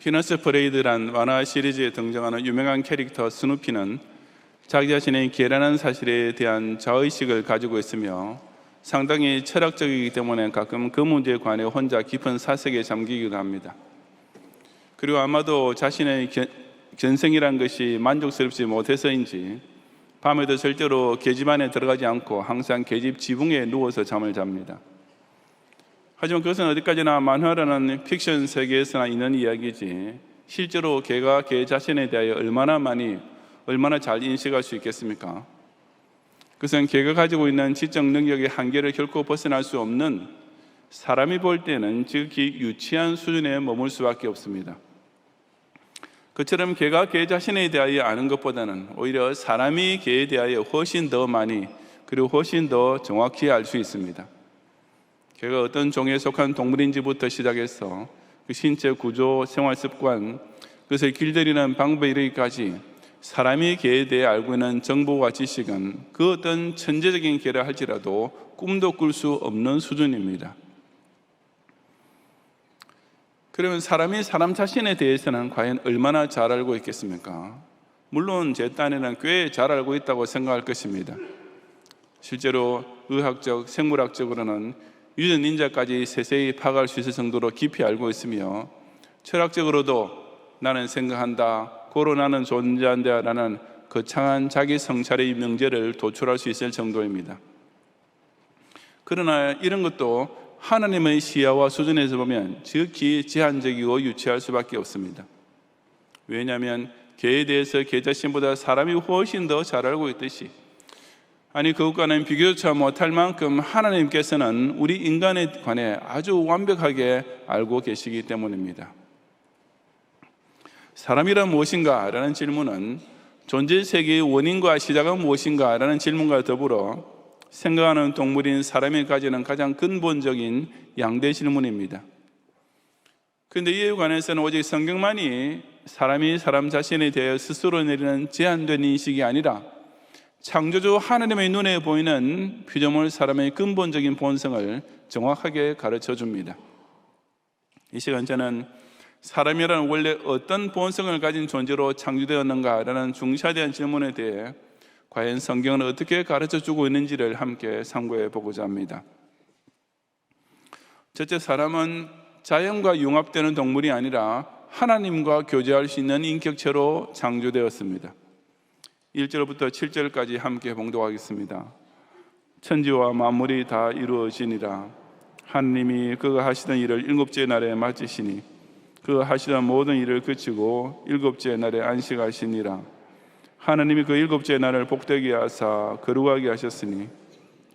피너스 퍼레이드란 만화 시리즈에 등장하는 유명한 캐릭터 스누피는 자기 자신의 개라는 사실에 대한 자의식을 가지고 있으며 상당히 철학적이기 때문에 가끔 그 문제에 관해 혼자 깊은 사색에 잠기기도 합니다. 그리고 아마도 자신의 견생이란 것이 만족스럽지 못해서인지 밤에도 절대로 계집 안에 들어가지 않고 항상 계집 지붕에 누워서 잠을 잡니다. 하지만 그것은 어디까지나 만화라는 픽션 세계에서나 있는 이야기지 실제로 개가 개 자신에 대하여 얼마나 잘 인식할 수 있겠습니까? 그것은 개가 가지고 있는 지적 능력의 한계를 결코 벗어날 수 없는, 사람이 볼 때는 지극히 유치한 수준에 머물 수밖에 없습니다. 그처럼 개가 개 자신에 대하여 아는 것보다는 오히려 사람이 개에 대하여 훨씬 더 많이 그리고 훨씬 더 정확히 알 수 있습니다. 개가 어떤 종에 속한 동물인지부터 시작해서 그 신체 구조, 생활 습관, 그것을 길들이는 방법에 이르기까지 사람이 개에 대해 알고 있는 정보와 지식은 그 어떤 천재적인 개라 할지라도 꿈도 꿀 수 없는 수준입니다. 그러면 사람이 사람 자신에 대해서는 과연 얼마나 잘 알고 있겠습니까? 물론 제 딴에는 꽤 잘 알고 있다고 생각할 것입니다. 실제로 의학적, 생물학적으로는 유전인자까지 세세히 파악할 수 있을 정도로 깊이 알고 있으며 철학적으로도 나는 생각한다, 고로 나는 존재한다 라는 거창한 자기 성찰의 명제를 도출할 수 있을 정도입니다. 그러나 이런 것도 하나님의 시야와 수준에서 보면 지극히 제한적이고 유치할 수밖에 없습니다. 왜냐하면 개에 대해서 개 자신보다 사람이 훨씬 더 잘 알고 있듯이, 아니 그것과는 비교조차 못할 만큼 하나님께서는 우리 인간에 관해 아주 완벽하게 알고 계시기 때문입니다. 사람이란 무엇인가? 라는 질문은 존재 세계의 원인과 시작은 무엇인가? 라는 질문과 더불어 생각하는 동물인 사람이 가지는 가장 근본적인 양대 질문입니다. 그런데 이에 관해서는 오직 성경만이 사람이 사람 자신에 대해 스스로 내리는 제한된 인식이 아니라 창조주 하나님의 눈에 보이는 피조물 사람의 근본적인 본성을 정확하게 가르쳐 줍니다. 이 시간 저는 사람이란 원래 어떤 본성을 가진 존재로 창조되었는가라는 중차대한 질문에 대해 과연 성경은 어떻게 가르쳐주고 있는지를 함께 상고해 보고자 합니다. 첫째, 사람은 자연과 융합되는 동물이 아니라 하나님과 교제할 수 있는 인격체로 창조되었습니다. 1절부터 7절까지 함께 봉독하겠습니다. 천지와 만물이 다 이루어지니라. 하나님이 그가 하시던 일을 일곱째 날에 마치시니 그가 하시던 모든 일을 그치고 일곱째 날에 안식하시니라. 하나님이 그 일곱째 날을 복되게 하사 거룩하게 하셨으니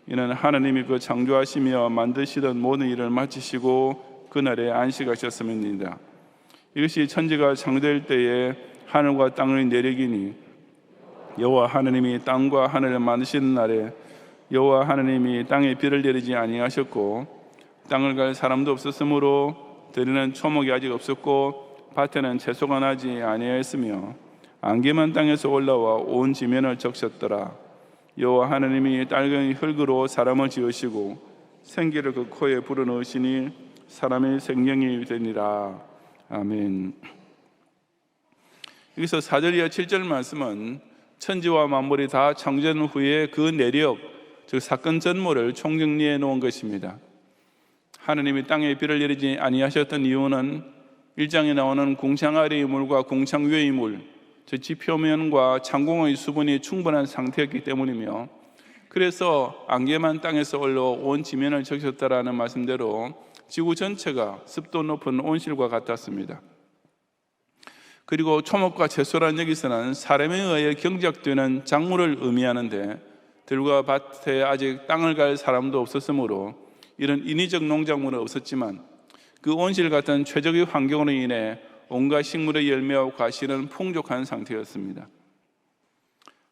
이는 하나님이 그 창조하시며 만드시던 모든 일을 마치시고 그날에 안식하셨음입니다. 이것이 천지가 창조될 때에 하늘과 땅을 내리기니 여호와 하나님이 땅과 하늘을 만드시는 날에 여호와 하나님이 땅에 비를 내리지 아니하셨고 땅을 갈 사람도 없었으므로 들에는 초목이 아직 없었고 밭에는 채소가 나지 아니하였으며 안개만 땅에서 올라와 온 지면을 적셨더라. 여호와 하나님이 딸경이 흙으로 사람을 지으시고 생기를 그 코에 불어넣으시니 사람의 생명이 되니라. 아멘. 여기서 4절 이하 7절 말씀은 천지와 만물이 다 창조된 후에 그 내력, 즉 사건 전모를 총정리해 놓은 것입니다. 하나님이 땅에 비를 내리지 아니하셨던 이유는 1장에 나오는 궁창 아래의 물과 궁창 위의 물, 즉 지표면과 창공의 수분이 충분한 상태였기 때문이며, 그래서 안개만 땅에서 올라 온 지면을 적셨다라는 말씀대로 지구 전체가 습도 높은 온실과 같았습니다. 그리고 초목과 채소란 여기서는 사람에 의해 경작되는 작물을 의미하는데 들과 밭에 아직 땅을 갈 사람도 없었으므로 이런 인위적 농작물은 없었지만 그 온실 같은 최적의 환경으로 인해 온갖 식물의 열매와 과실은 풍족한 상태였습니다.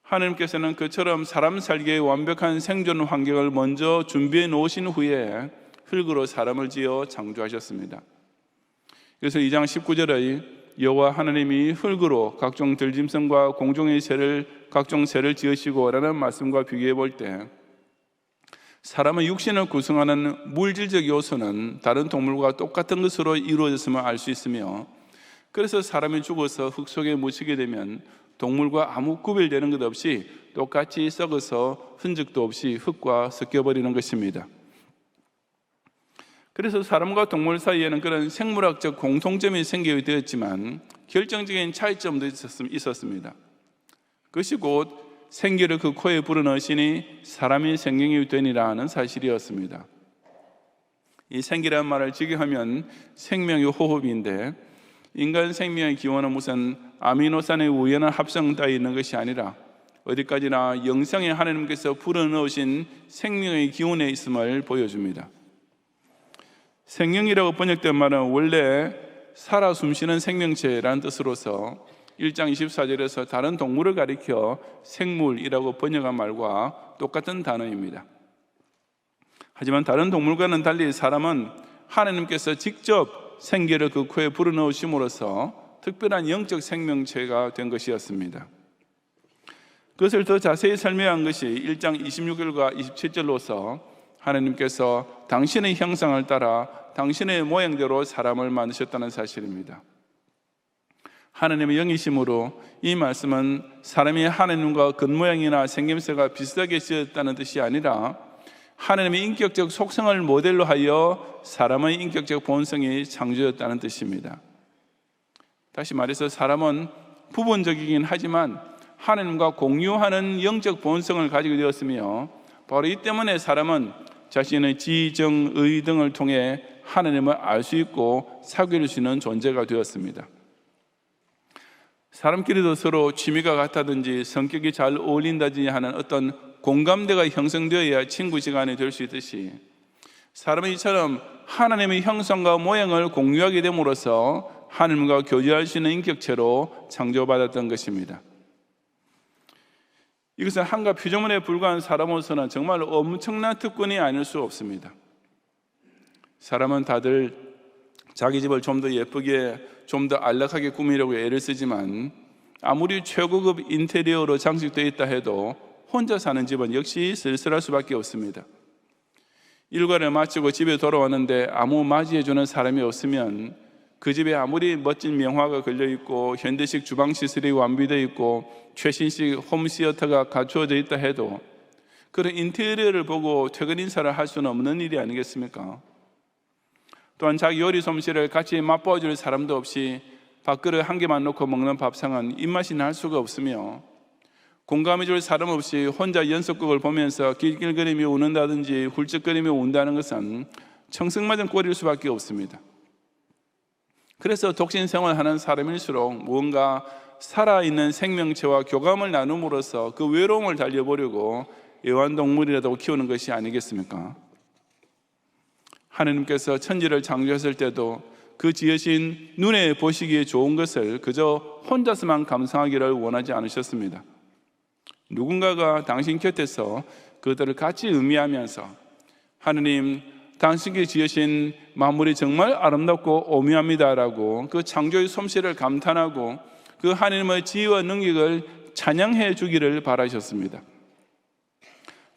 하나님께서는 그처럼 사람 살기에 완벽한 생존 환경을 먼저 준비해 놓으신 후에 흙으로 사람을 지어 창조하셨습니다. 그래서 2장 19절의 여호와 하나님이 흙으로 각종 들짐승과 공중의 각종 새를 지으시고 라는 말씀과 비교해 볼 때 사람의 육신을 구성하는 물질적 요소는 다른 동물과 똑같은 것으로 이루어졌음을 알 수 있으며 그래서 사람이 죽어서 흙 속에 묻히게 되면 동물과 아무 구별되는 것 없이 똑같이 썩어서 흔적도 없이 흙과 섞여버리는 것입니다. 그래서 사람과 동물 사이에는 그런 생물학적 공통점이 생기게 되었지만 결정적인 차이점도 있었습니다. 그것이 곧 생기를 그 코에 불어넣으시니 사람이 생명이 되니라 는 사실이었습니다. 이 생기라는 말을 직역하면 생명의 호흡인데, 인간 생명의 기원은 무슨 아미노산의 우연한 합성 따위 있는 것이 아니라 어디까지나 영생의 하나님께서 불어넣으신 생명의 기운에 있음을 보여줍니다. 생명이라고 번역된 말은 원래 살아 숨쉬는 생명체라는 뜻으로서 1장 24절에서 다른 동물을 가리켜 생물이라고 번역한 말과 똑같은 단어입니다. 하지만 다른 동물과는 달리 사람은 하나님께서 직접 생기를 그 코에 불어넣으심으로써 특별한 영적 생명체가 된 것이었습니다. 그것을 더 자세히 설명한 것이 1장 26절과 27절로서 하나님께서 당신의 형상을 따라 당신의 모양대로 사람을 만드셨다는 사실입니다. 하나님의 영이심으로 이 말씀은 사람이 하나님과 겉모양이나 생김새가 비슷하게 지었다는 뜻이 아니라 하나님의 인격적 속성을 모델로 하여 사람의 인격적 본성이 창조였다는 뜻입니다. 다시 말해서 사람은 부분적이긴 하지만 하나님과 공유하는 영적 본성을 가지게 되었으며, 바로 이 때문에 사람은 자신의 지, 정, 의 등을 통해 하나님을 알 수 있고 사귈 수 있는 존재가 되었습니다. 사람끼리도 서로 취미가 같다든지 성격이 잘 어울린다든지 하는 어떤 공감대가 형성되어야 친구 시간이 될 수 있듯이, 사람은 이처럼 하나님의 형상과 모양을 공유하게 됨으로써 하나님과 교제할 수 있는 인격체로 창조받았던 것입니다. 이것은 한가 피조물에 불과한 사람으로서는 정말 엄청난 특권이 아닐 수 없습니다. 사람은 다들 자기 집을 좀 더 예쁘게, 좀 더 안락하게 꾸미려고 애를 쓰지만 아무리 최고급 인테리어로 장식되어 있다 해도 혼자 사는 집은 역시 쓸쓸할 수밖에 없습니다. 일과를 마치고 집에 돌아왔는데 아무 맞이해주는 사람이 없으면 그 집에 아무리 멋진 명화가 걸려있고 현대식 주방시설이 완비되어 있고 최신식 홈시어터가 갖추어져 있다 해도 그런 인테리어를 보고 퇴근 인사를 할 수는 없는 일이 아니겠습니까? 또한 자기 요리 솜씨를 같이 맛보아줄 사람도 없이 밥그릇 한 개만 놓고 먹는 밥상은 입맛이 날 수가 없으며, 공감해줄 사람 없이 혼자 연속극을 보면서 길길거리며 우는다든지 훌쩍거리며 운다는 것은 청승맞은 꼴일 수밖에 없습니다. 그래서 독신 생활하는 사람일수록 무언가 살아있는 생명체와 교감을 나눔으로써 그 외로움을 달려보려고 애완동물이라도 키우는 것이 아니겠습니까? 하나님께서 천지를 창조했을 때도 그 지으신 눈에 보시기에 좋은 것을 그저 혼자서만 감상하기를 원하지 않으셨습니다. 누군가가 당신 곁에서 그들을 같이 의미하면서 하나님, 당신께 지으신 만물이 정말 아름답고 오묘합니다라고 그 창조의 솜씨를 감탄하고 그 하나님의 지혜와 능력을 찬양해 주기를 바라셨습니다.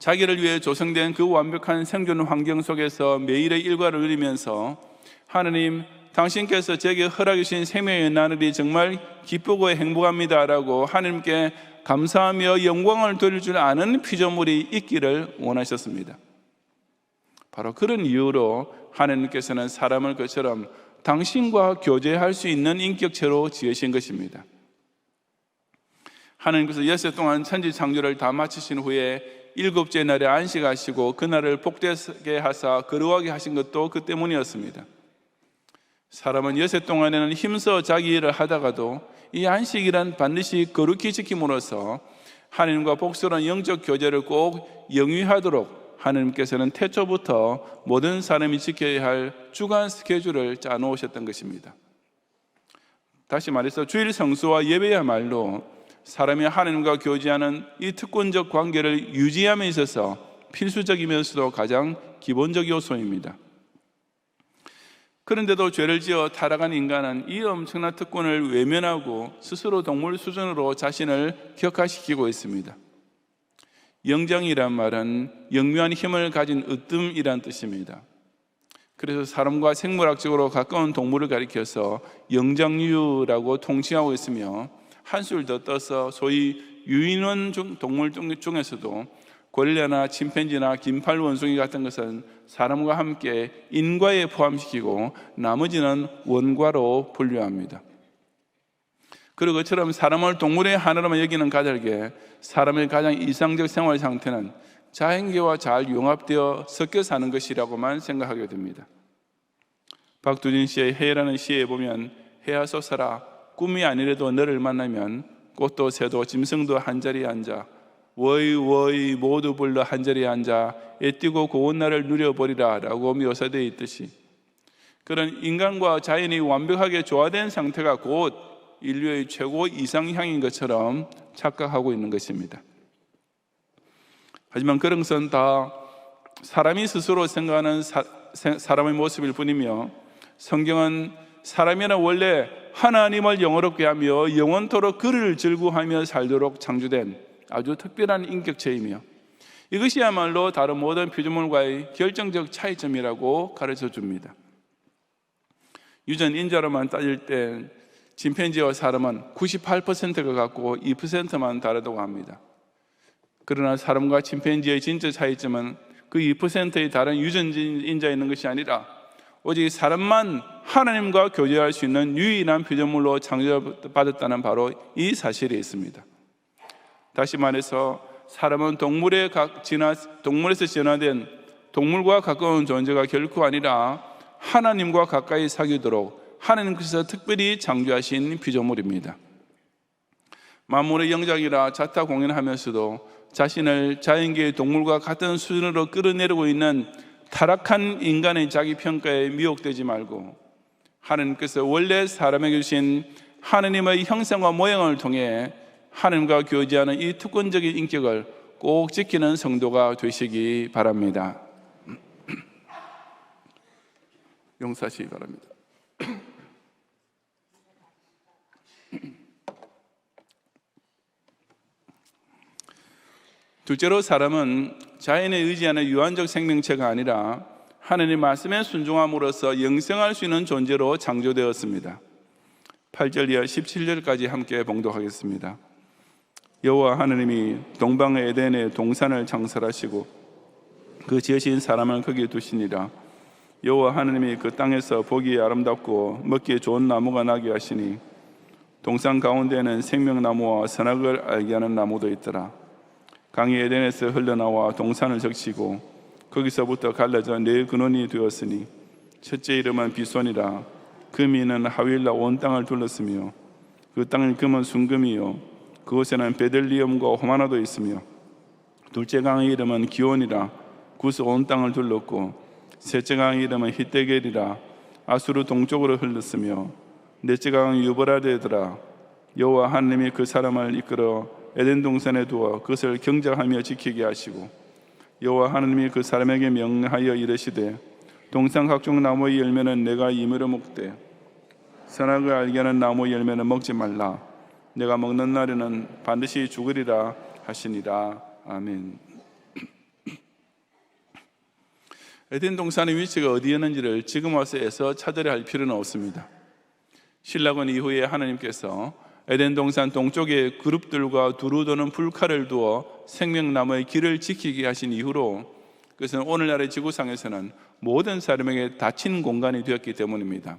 자기를 위해 조성된 그 완벽한 생존 환경 속에서 매일의 일과를 누리면서 하나님, 당신께서 제게 허락해 주신 생명의 나날이 정말 기쁘고 행복합니다라고 하나님께 감사하며 영광을 돌릴 줄 아는 피조물이 있기를 원하셨습니다. 바로 그런 이유로 하나님께서는 사람을 그처럼 당신과 교제할 수 있는 인격체로 지으신 것입니다. 하나님께서 엿새 동안 천지 창조를 다 마치신 후에 일곱째 날에 안식하시고 그날을 복되게 하사 거룩하게 하신 것도 그 때문이었습니다. 사람은 엿새 동안에는 힘써 자기 일을 하다가도 이 안식이란 반드시 거룩히 지킴으로써 하나님과 복스러운 영적 교제를 꼭 영위하도록 하나님께서는 태초부터 모든 사람이 지켜야 할 주간 스케줄을 짜놓으셨던 것입니다. 다시 말해서 주일 성수와 예배야말로 사람이 하나님과 교제하는 이 특권적 관계를 유지함에 있어서 필수적이면서도 가장 기본적 요소입니다. 그런데도 죄를 지어 타락한 인간은 이 엄청난 특권을 외면하고 스스로 동물 수준으로 자신을 격화시키고 있습니다. 영정이란 말은 영묘한 힘을 가진 으뜸이란 뜻입니다. 그래서 사람과 생물학적으로 가까운 동물을 가리켜서 영장류라고 통칭하고 있으며, 한술 더 떠서 소위 유인원 동물 중에서도 고릴라나 침팬지나 긴팔 원숭이 같은 것은 사람과 함께 인과에 포함시키고 나머지는 원과로 분류합니다. 그리고 그처럼 사람을 동물의 하나로만 여기는 가설계, 사람의 가장 이상적 생활 상태는 자연계와 잘 융합되어 섞여 사는 것이라고만 생각하게 됩니다. 박두진 씨의 해라는 시에 보면, 해야 솟아라, 꿈이 아니래도 너를 만나면 꽃도 새도 짐승도 한자리에 앉아 워이 모두 불러 한자리에 앉아 애띠고 고운 날을 누려보리라 라고 묘사되어 있듯이, 그런 인간과 자연이 완벽하게 조화된 상태가 곧 인류의 최고 이상향인 것처럼 착각하고 있는 것입니다. 하지만 그런 것은 다 사람이 스스로 생각하는 사람의 모습일 뿐이며, 성경은 사람이란 원래 하나님을 영화롭게 하며 영원토록 그를 즐거워하며 살도록 창조된 아주 특별한 인격체이며, 이것이야말로 다른 모든 피조물과의 결정적 차이점이라고 가르쳐 줍니다. 유전 인자로만 따질 때 침팬지와 사람은 98%가 같고 2%만 다르다고 합니다. 그러나 사람과 침팬지의 진짜 차이점은 그 2%의 다른 유전인자에 있는 것이 아니라 오직 사람만 하나님과 교제할 수 있는 유일한 피조물로 창조받았다는 바로 이 사실이 있습니다. 다시 말해서 사람은 동물에서 진화된 동물과 가까운 존재가 결코 아니라 하나님과 가까이 사귀도록 하나님께서 특별히 창조하신 피조물입니다. 만물의 영장이라 자타 공연하면서도 자신을 자연계의 동물과 같은 수준으로 끌어내리고 있는 타락한 인간의 자기 평가에 미혹되지 말고, 하나님께서 원래 사람에게 주신 하나님의 형상과 모양을 통해 하나님과 교제하는 이 특권적인 인격을 꼭 지키는 성도가 되시기 바랍니다. 용서하시기 바랍니다. 둘째로, 사람은 자연에 의지하는 유한적 생명체가 아니라 하나님의 말씀에 순종함으로써 영생할 수 있는 존재로 창조되었습니다. 8절 이하 17절까지 함께 봉독하겠습니다. 여호와 하나님이 동방의 에덴에 동산을 창설하시고 그 지으신 사람을 거기에 두시니라. 여호와 하나님이 그 땅에서 보기에 아름답고 먹기에 좋은 나무가 나게 하시니 동산 가운데에는 생명나무와 선악을 알게 하는 나무도 있더라. 강이 에덴에서 흘러나와 동산을 적시고 거기서부터 갈라져 네 근원이 되었으니 첫째 이름은 비손이라. 금이는 하윌라 온 땅을 둘렀으며 그 땅의 금은 순금이요 그곳에는 베들리엄과 호마나도 있으며, 둘째 강의 이름은 기온이라. 구스 온 땅을 둘렀고 셋째 강의 이름은 히데겔이라. 아수르 동쪽으로 흘렀으며 넷째 강은 유브라데더라. 여호와 하나님이 그 사람을 이끌어 에덴 동산에 두어 그것을 경작하며 지키게 하시고, 여호와 하나님이 그 사람에게 명하여 이르시되 동산 각종 나무의 열매는 내가 임의로 먹되 선악을 알게 하는 나무 열매는 먹지 말라. 내가 먹는 날에는 반드시 죽으리라 하시니라. 아멘. 에덴 동산의 위치가 어디였는지를 지금 와서 애써 찾으려 할 필요는 없습니다. 신라권 이후에 하나님께서 에덴 동산 동쪽에 그룹들과 두루 도는 불칼을 두어 생명나무의 길을 지키게 하신 이후로 그것은 오늘날의 지구상에서는 모든 사람에게 닫힌 공간이 되었기 때문입니다.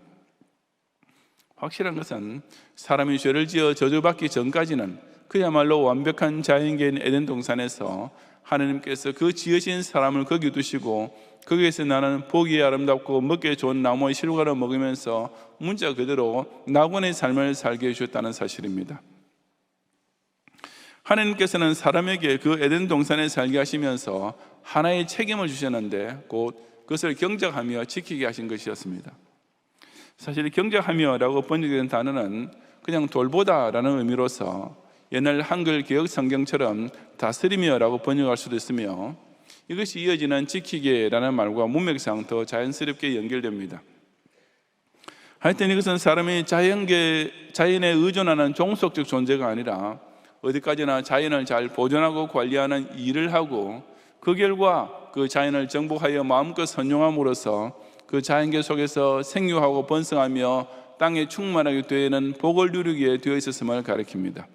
확실한 것은 사람이 죄를 지어 저주받기 전까지는 그야말로 완벽한 자연계인 에덴 동산에서 하나님께서 그 지으신 사람을 거기 두시고 거기에서 나는 보기에 아름답고 먹기에 좋은 나무의 실과를 먹으면서 문자 그대로 낙원의 삶을 살게 해주셨다는 사실입니다. 하나님께서는 사람에게 그 에덴 동산에 살게 하시면서 하나의 책임을 주셨는데 곧 그것을 경작하며 지키게 하신 것이었습니다. 사실 경작하며라고 번역된 단어는 그냥 돌보다라는 의미로서 옛날 한글 개역 성경처럼 다스리며라고 번역할 수도 있으며, 이것이 이어지는 지키게라는 말과 문맥상 더 자연스럽게 연결됩니다. 하여튼 이것은 사람이 자연에 의존하는 종속적 존재가 아니라 어디까지나 자연을 잘 보존하고 관리하는 일을 하고 그 결과 그 자연을 정복하여 마음껏 선용함으로써 그 자연계 속에서 생육하고 번성하며 땅에 충만하게 되는 복을 누리게 되어 있었음을 가리킵니다.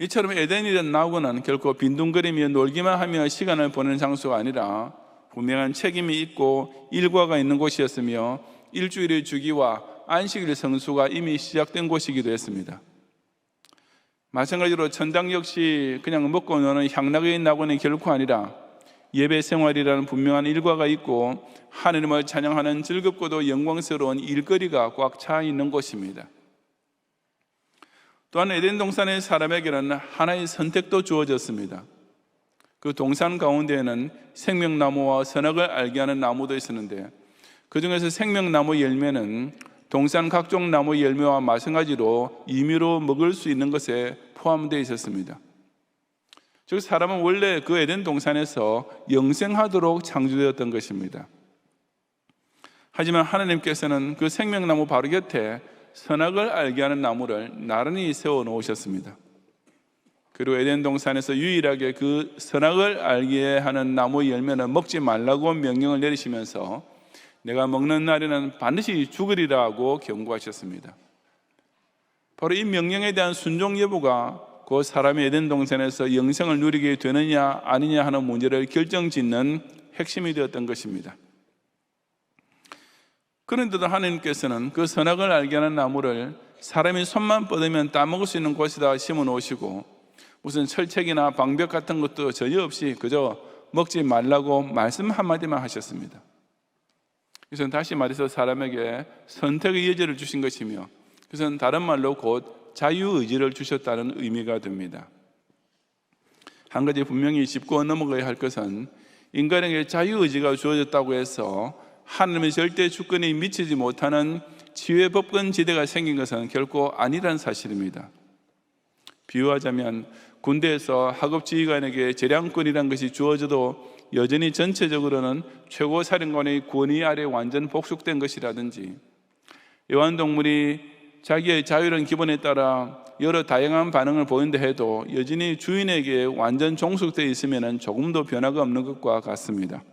이처럼 에덴이란 나무는 결코 빈둥거리며 놀기만 하며 시간을 보내는 장소가 아니라 분명한 책임이 있고 일과가 있는 곳이었으며 일주일의 주기와 안식일 성수가 이미 시작된 곳이기도 했습니다. 마찬가지로 천당 역시 그냥 먹고 노는 향락의 낙원이 결코 아니라 예배 생활이라는 분명한 일과가 있고 하느님을 찬양하는 즐겁고도 영광스러운 일거리가 꽉 차 있는 곳입니다. 또한 에덴 동산의 사람에게는 하나의 선택도 주어졌습니다. 그 동산 가운데에는 생명나무와 선악을 알게 하는 나무도 있었는데 그 중에서 생명나무 열매는 동산 각종 나무 열매와 마찬가지로 임의로 먹을 수 있는 것에 포함되어 있었습니다. 즉 사람은 원래 그 에덴 동산에서 영생하도록 창조되었던 것입니다. 하지만 하나님께서는 그 생명나무 바로 곁에 선악을 알게 하는 나무를 나란히 세워 놓으셨습니다. 그리고 에덴 동산에서 유일하게 그 선악을 알게 하는 나무 열매는 먹지 말라고 명령을 내리시면서 내가 먹는 날에는 반드시 죽으리라고 경고하셨습니다. 바로 이 명령에 대한 순종 여부가 그 사람이 에덴 동산에서 영생을 누리게 되느냐 아니냐 하는 문제를 결정짓는 핵심이 되었던 것입니다. 그런데도 하나님께서는 그 선악을 알게 하는 나무를 사람이 손만 뻗으면 따먹을 수 있는 곳에다 심어 놓으시고 무슨 철책이나 방벽 같은 것도 전혀 없이 그저 먹지 말라고 말씀 한마디만 하셨습니다. 그것은 다시 말해서 사람에게 선택의 여지를 주신 것이며 그것은 다른 말로 곧 자유의지를 주셨다는 의미가 됩니다. 한 가지 분명히 짚고 넘어가야 할 것은 인간에게 자유의지가 주어졌다고 해서 하나님의 절대 주권이 미치지 못하는 지휘법권 지대가 생긴 것은 결코 아니라는 사실입니다. 비유하자면 군대에서 하급 지휘관에게 재량권이라는 것이 주어져도 여전히 전체적으로는 최고 사령관의 권위 아래 완전 복속된 것이라든지 애완동물이 자기의 자유로운 기본에 따라 여러 다양한 반응을 보인다 해도 여전히 주인에게 완전 종속되어 있으면 조금도 변화가 없는 것과 같습니다.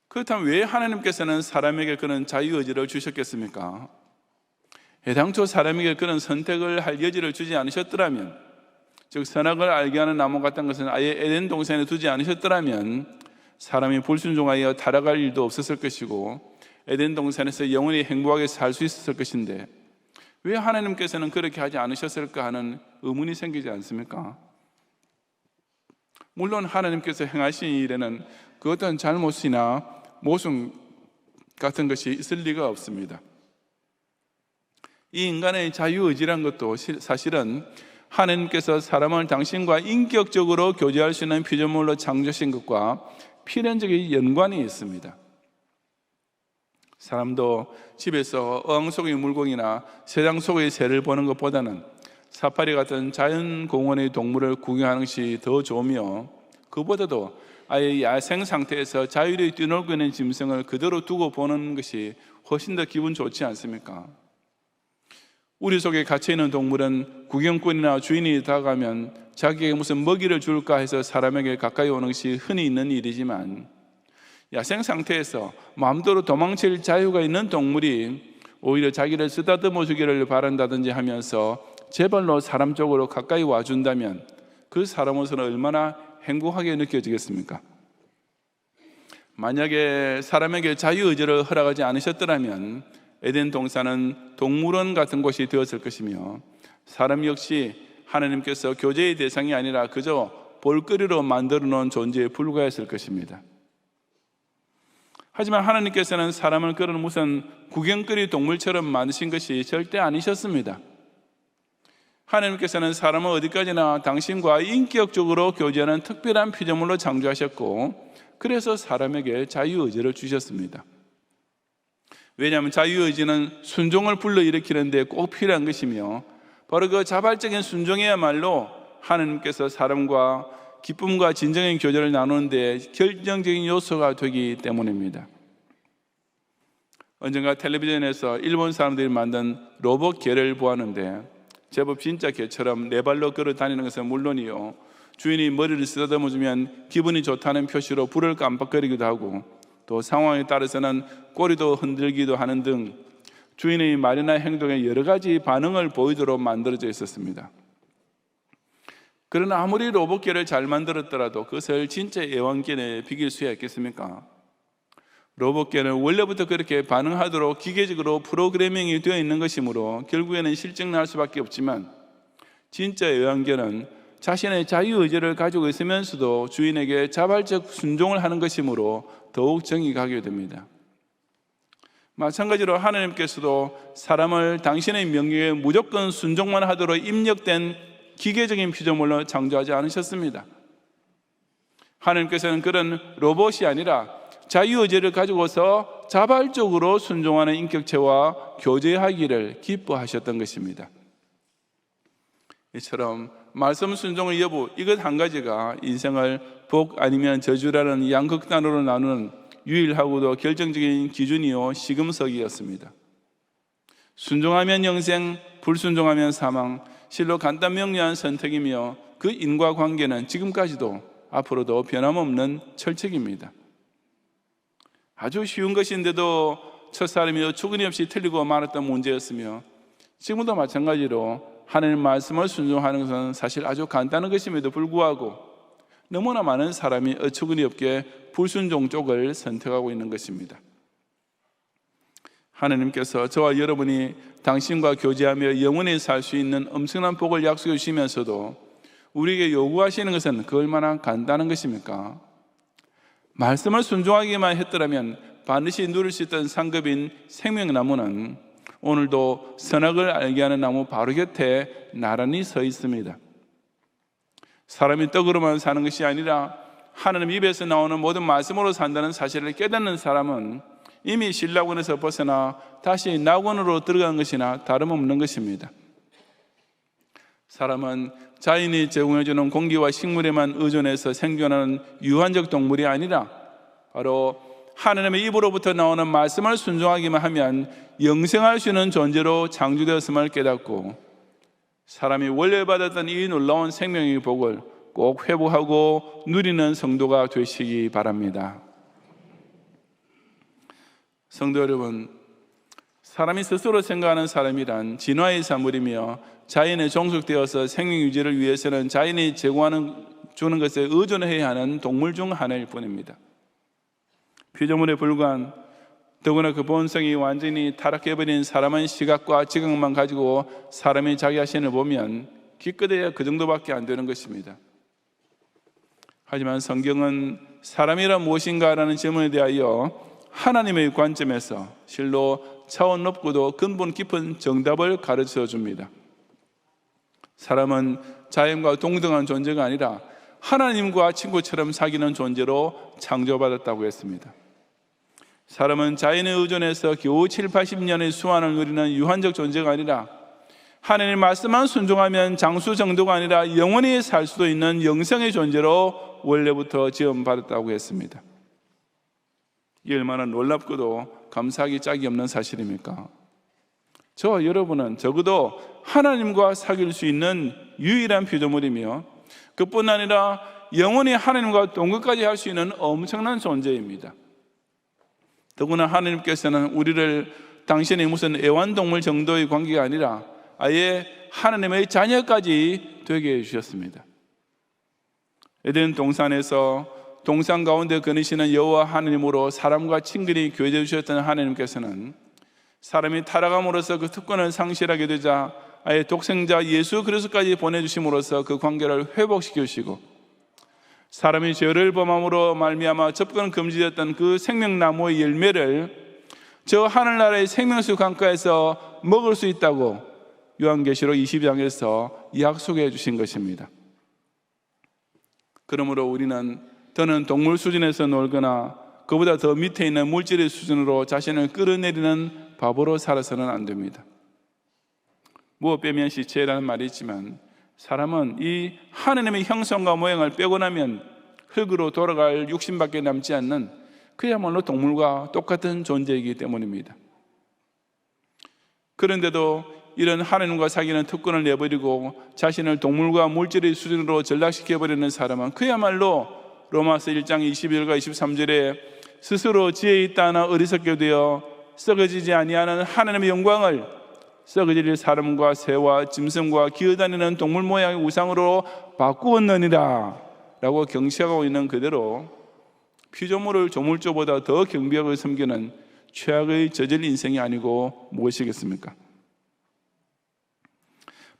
그렇다면 왜 하나님께서는 사람에게 그런 자유의지를 주셨겠습니까? 애당초 사람에게 그런 선택을 할 여지를 주지 않으셨더라면, 즉 선악을 알게 하는 나무 같은 것은 아예 에덴 동산에 두지 않으셨더라면 사람이 불순종하여 타락할 일도 없었을 것이고 에덴 동산에서 영원히 행복하게 살 수 있었을 것인데 왜 하나님께서는 그렇게 하지 않으셨을까 하는 의문이 생기지 않습니까? 물론 하나님께서 행하신 일에는 그 어떤 잘못이나 모순 같은 것이 있을 리가 없습니다. 이 인간의 자유의지란 것도 사실은 하나님께서 사람을 당신과 인격적으로 교제할 수 있는 피조물로 창조하신 것과 필연적인 연관이 있습니다. 사람도 집에서 어항 속의 물고기나 세상 속의 새를 보는 것보다는 사파리 같은 자연공원의 동물을 구경하는 것이 더 좋으며 그보다도 아예 야생 상태에서 자유롭게 뛰놀고 있는 짐승을 그대로 두고 보는 것이 훨씬 더 기분 좋지 않습니까? 우리 속에 갇혀있는 동물은 구경꾼이나 주인이 다가가면 자기에게 무슨 먹이를 줄까 해서 사람에게 가까이 오는 것이 흔히 있는 일이지만 야생 상태에서 마음대로 도망칠 자유가 있는 동물이 오히려 자기를 쓰다듬어 주기를 바란다든지 하면서 제발로 사람 쪽으로 가까이 와준다면 그 사람으로서는 얼마나 행복하게 느껴지겠습니까? 만약에 사람에게 자유의지를 허락하지 않으셨더라면 에덴 동산은 동물원 같은 곳이 되었을 것이며 사람 역시 하나님께서 교제의 대상이 아니라 그저 볼거리로 만들어 놓은 존재에 불과했을 것입니다. 하지만 하나님께서는 사람을 그런 무슨 구경거리 동물처럼 만드신 것이 절대 아니셨습니다. 하나님께서는 사람을 어디까지나 당신과 인격적으로 교제하는 특별한 피조물로 창조하셨고 그래서 사람에게 자유의지를 주셨습니다. 왜냐하면 자유의지는 순종을 불러일으키는 데 꼭 필요한 것이며 바로 그 자발적인 순종이야말로 하나님께서 사람과 기쁨과 진정의 교제를 나누는 데 결정적인 요소가 되기 때문입니다. 언젠가 텔레비전에서 일본 사람들이 만든 로봇 개를 보았는데 제법 진짜 개처럼 네 발로 걸어 다니는 것은 물론이요 주인이 머리를 쓰다듬어주면 기분이 좋다는 표시로 불을 깜빡거리기도 하고, 또 상황에 따라서는 꼬리도 흔들기도 하는 등 주인의 말이나 행동에 여러 가지 반응을 보이도록 만들어져 있었습니다. 그러나 아무리 로봇계를 잘 만들었더라도 그것을 진짜 애완견에 비길 수야 있겠습니까? 로봇계는 원래부터 그렇게 반응하도록 기계적으로 프로그래밍이 되어 있는 것이므로 결국에는 실증날 수밖에 없지만, 진짜 애완견은 자신의 자유의지를 가지고 있으면서도 주인에게 자발적 순종을 하는 것이므로 더욱 정이 가게 됩니다. 마찬가지로 하나님께서도 사람을 당신의 명령에 무조건 순종만 하도록 입력된 기계적인 피조물로 창조하지 않으셨습니다. 하나님께서는 그런 로봇이 아니라 자유의지를 가지고서 자발적으로 순종하는 인격체와 교제하기를 기뻐하셨던 것입니다. 이처럼 말씀 순종의 여부, 이것 한 가지가 인생을 복 아니면 저주라는 양극단으로 나누는 유일하고도 결정적인 기준이요 시금석이었습니다. 순종하면 영생, 불순종하면 사망, 실로 간단 명료한 선택이며 그 인과관계는 지금까지도 앞으로도 변함없는 철칙입니다. 아주 쉬운 것인데도 첫사람이 어처구니 없이 틀리고 말았던 문제였으며, 지금도 마찬가지로 하나님 말씀을 순종하는 것은 사실 아주 간단한 것임에도 불구하고 너무나 많은 사람이 어처구니 없게 불순종 쪽을 선택하고 있는 것입니다. 하나님께서 저와 여러분이 당신과 교제하며 영원히 살 수 있는 엄청난 복을 약속해 주시면서도 우리에게 요구하시는 것은 그 얼마나 간단한 것입니까? 말씀을 순종하기만 했더라면 반드시 누릴 수 있던 상급인 생명나무는 오늘도 선악을 알게 하는 나무 바로 곁에 나란히 서 있습니다. 사람이 떡으로만 사는 것이 아니라 하나님 입에서 나오는 모든 말씀으로 산다는 사실을 깨닫는 사람은 이미 신라군에서 벗어나 다시 낙원으로 들어간 것이나 다름없는 것입니다. 사람은 자연이 제공해주는 공기와 식물에만 의존해서 생존하는 유한적 동물이 아니라 바로 하나님의 입으로부터 나오는 말씀을 순종하기만 하면 영생할 수 있는 존재로 창조되었음을 깨닫고, 사람이 원래 받았던 이 놀라운 생명의 복을 꼭 회복하고 누리는 성도가 되시기 바랍니다. 성도 여러분, 사람이 스스로 생각하는 사람이란 진화의 산물이며 자연에 종속되어서 생명 유지를 위해서는 자연이 주는 것에 의존해야 하는 동물 중 하나일 뿐입니다. 피조물에 불과한, 더구나 그 본성이 완전히 타락해버린 사람의 시각과 지각만 가지고 사람이 자기 자신을 보면 기껏해야 그 정도밖에 안 되는 것입니다. 하지만 성경은 사람이란 무엇인가라는 질문에 대하여 하나님의 관점에서 실로 차원 높고도 근본 깊은 정답을 가르쳐 줍니다. 사람은 자연과 동등한 존재가 아니라 하나님과 친구처럼 사귀는 존재로 창조받았다고 했습니다. 사람은 자연에 의존해서 겨우 7, 80년의 수완을 누리는 유한적 존재가 아니라 하나님의 말씀만 순종하면 장수 정도가 아니라 영원히 살 수도 있는 영생의 존재로 원래부터 지음받았다고 했습니다. 이 얼마나 놀랍고도 감사하기 짝이 없는 사실입니까? 저와 여러분은 적어도 하나님과 사귈 수 있는 유일한 피조물이며 그뿐 아니라 영원히 하나님과 동거까지 할 수 있는 엄청난 존재입니다. 더구나 하나님께서는 우리를 당신의 무슨 애완동물 정도의 관계가 아니라 아예 하나님의 자녀까지 되게 해주셨습니다. 에덴 동산에서 동산 가운데 거니시는 여호와 하나님으로 사람과 친근히 교제해 주셨던 하나님께서는 사람이 타락함으로써 그 특권을 상실하게 되자 아예 독생자 예수 그리스도까지 보내주심으로써 그 관계를 회복시켜 주시고, 사람이 죄를 범함으로 말미암아 접근 금지되었던 그 생명나무의 열매를 저 하늘나라의 생명수 강가에서 먹을 수 있다고 요한계시록 22장에서 약속해 주신 것입니다. 그러므로 우리는 더는 동물 수준에서 놀거나 그보다 더 밑에 있는 물질의 수준으로 자신을 끌어내리는 바보로 살아서는 안 됩니다. 무엇 빼면 시체라는 말이 있지만 사람은 이 하나님의 형상과 모양을 빼고 나면 흙으로 돌아갈 육신밖에 남지 않는 그야말로 동물과 똑같은 존재이기 때문입니다. 그런데도 이런 하나님과 사귀는 특권을 내버리고 자신을 동물과 물질의 수준으로 전락시켜버리는 사람은 그야말로 로마서 1장 21절과 23절에 스스로 지혜 있다나 어리석게 되어 썩어지지 아니하는 하나님의 영광을 썩어질 사람과 새와 짐승과 기어다니는 동물 모양의 우상으로 바꾸었느니라 라고 경시하고 있는 그대로 피조물을 조물주보다 더 경비하고 섬기는 최악의 저질 인생이 아니고 무엇이겠습니까?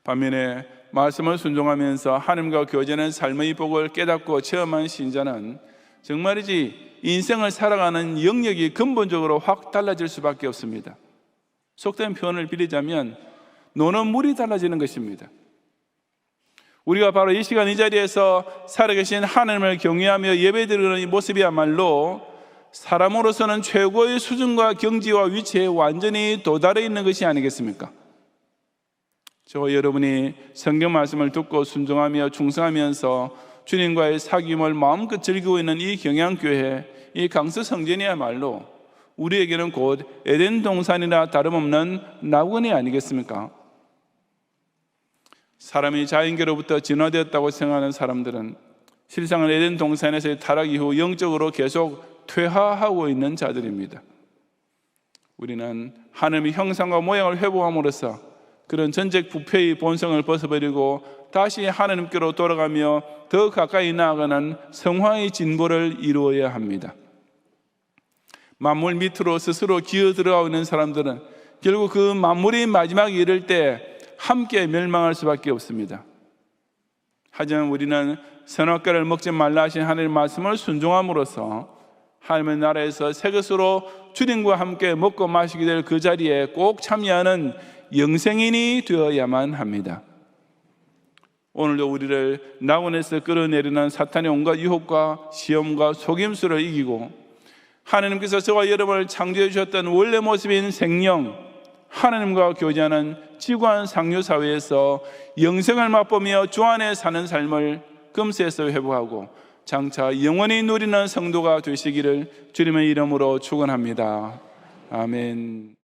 반면에 말씀을 순종하면서 하나님과 교제하는 삶의 복을 깨닫고 체험한 신자는 정말이지 인생을 살아가는 영역이 근본적으로 확 달라질 수밖에 없습니다. 속된 표현을 빌리자면 노는 물이 달라지는 것입니다. 우리가 바로 이 시간 이 자리에서 살아계신 하나님을 경외하며 예배드리는 이 모습이야말로 사람으로서는 최고의 수준과 경지와 위치에 완전히 도달해 있는 것이 아니겠습니까? 저와 여러분이 성경 말씀을 듣고 순종하며 충성하면서 주님과의 사귐을 마음껏 즐기고 있는 이 경양교회, 이 강서 성전이야말로 우리에게는 곧 에덴 동산이나 다름없는 낙원이 아니겠습니까? 사람이 자연계로부터 진화되었다고 생각하는 사람들은 실상은 에덴 동산에서의 타락 이후 영적으로 계속 퇴화하고 있는 자들입니다. 우리는 하나님의 형상과 모양을 회복함으로써 그런 전적 부패의 본성을 벗어버리고 다시 하나님께로 돌아가며 더 가까이 나아가는 성화의 진보를 이루어야 합니다. 만물 밑으로 스스로 기어 들어가고 있는 사람들은 결국 그 만물이 마지막에 이를 때 함께 멸망할 수밖에 없습니다. 하지만 우리는 선악과를 먹지 말라 하신 하나님의 말씀을 순종함으로써 하나님의 나라에서 새 것으로 주님과 함께 먹고 마시게 될 그 자리에 꼭 참여하는 영생인이 되어야만 합니다. 오늘도 우리를 낙원에서 끌어내리는 사탄의 온갖 유혹과 시험과 속임수를 이기고 하나님께서 저와 여러분을 창조해 주셨던 원래 모습인 생명, 하나님과 교제하는 지구한 상류사회에서 영생을 맛보며 주 안에 사는 삶을 금세에서 회복하고 장차 영원히 누리는 성도가 되시기를 주님의 이름으로 축원합니다. 아멘.